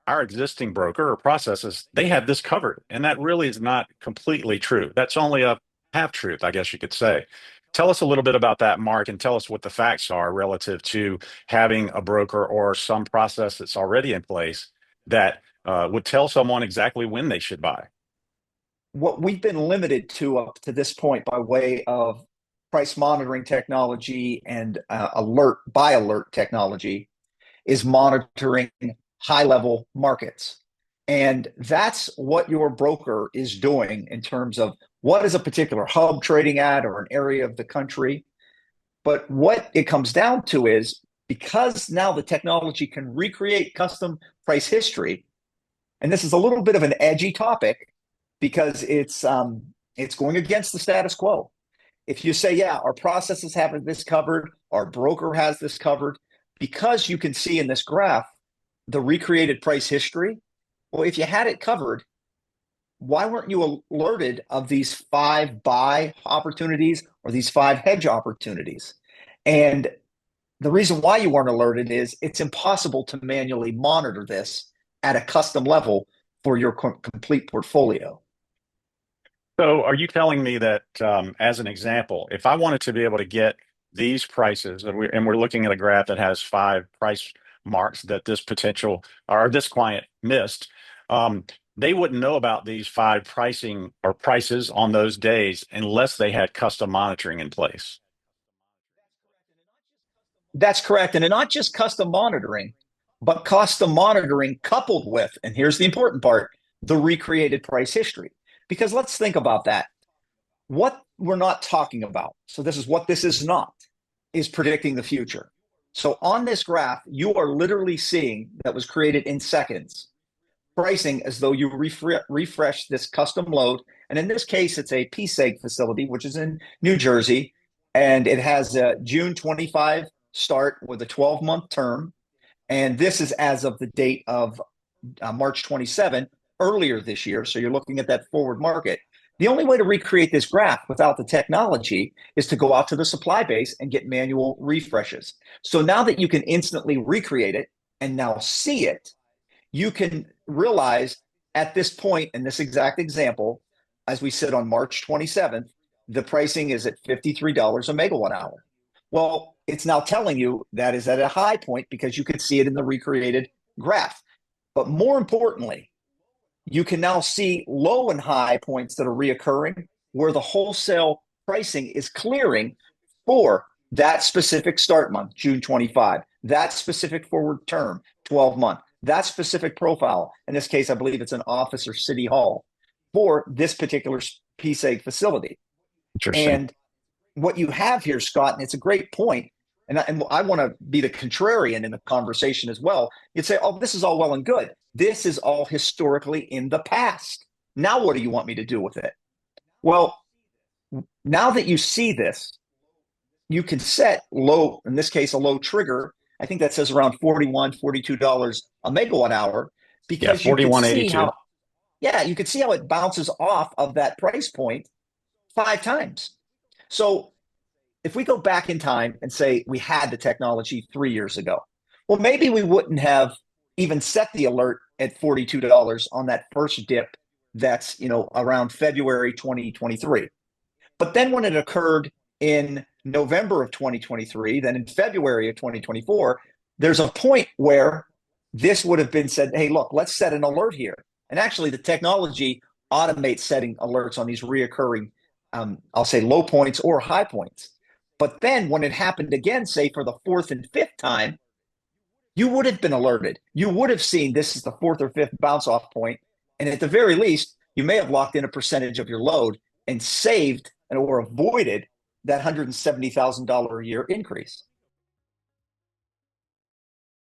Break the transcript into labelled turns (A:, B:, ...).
A: our existing broker or processes, they have this covered. And that really is not completely true. That's only a half truth, I guess you could say. Tell us a little bit about that, Mark, and tell us what the facts are relative to having a broker or some process that's already in place that would tell someone exactly when they should buy.
B: What we've been limited to up to this point by way of price monitoring technology and alert technology is monitoring high level markets. And that's what your broker is doing in terms of what is a particular hub trading at or an area of the country. But what it comes down to is because now the technology can recreate custom price history, and this is a little bit of an edgy topic because it's going against the status quo. If you say, yeah, our processes have this covered, our broker has this covered, because you can see in this graph the recreated price history. Well, if you had it covered, why weren't you alerted of these 5 buy opportunities or these 5 hedge opportunities? And the reason why you weren't alerted is it's impossible to manually monitor this at a custom level for your complete portfolio.
A: So, are you telling me that, as an example, if I wanted to be able to get these prices, and we're looking at a graph that has 5 price marks that this potential or this client missed, um, they wouldn't know about these 5 pricing or prices on those days unless they had custom monitoring in place.
B: That's correct. And not just custom monitoring, but custom monitoring coupled with, and here's the important part, the recreated price history. Because let's think about that. What we're not talking about, so this is what this is not, is predicting the future. So on this graph, you are literally seeing that was created in seconds, pricing as though you refresh this custom load. And in this case, it's a PSEG facility, which is in New Jersey, and it has a June 25 start with a 12-month term. And this is as of the date of March 27 earlier this year. So you're looking at that forward market. The only way to recreate this graph without the technology is to go out to the supply base and get manual refreshes. So now that you can instantly recreate it and now see it, you can realize at this point in this exact example, as we said on March 27th, the pricing is at $53 a megawatt hour. Well, it's now telling you that is at a high point because you could see it in the recreated graph. But more importantly, you can now see low and high points that are reoccurring where the wholesale pricing is clearing for that specific start month, June 25, that specific forward term, 12 month, that specific profile. In this case, I believe it's an office or city hall for this particular PSEG facility.
A: Interesting.
B: And what you have here, Scott, and it's a great point, and I want to be the contrarian in the conversation as well. You'd say, oh, this is all well and good. This is all historically in the past. Now, what do you want me to do with it? Well, now that you see this, you can set low, in this case, a low trigger. I think that says around $41, $42 a megawatt hour,
A: Yeah,
B: because you could see
A: 4182.
B: how, yeah, you could see how it bounces off of that price point 5 times. So if we go back in time and say we had the technology 3 years ago, well, maybe we wouldn't have even set the alert at $42 on that first dip that's, around February 2023. But then when it occurred in November of 2023, then in February of 2024, there's a point where this would have been said, hey, look, let's set an alert here. And actually, the technology automates setting alerts on these reoccurring, I'll say, low points or high points. But then when it happened again, say for the 4th and 5th time, you would have been alerted. You would have seen this is the 4th or 5th bounce off point. And at the very least, you may have locked in a percentage of your load and saved or avoided that $170,000 a year increase.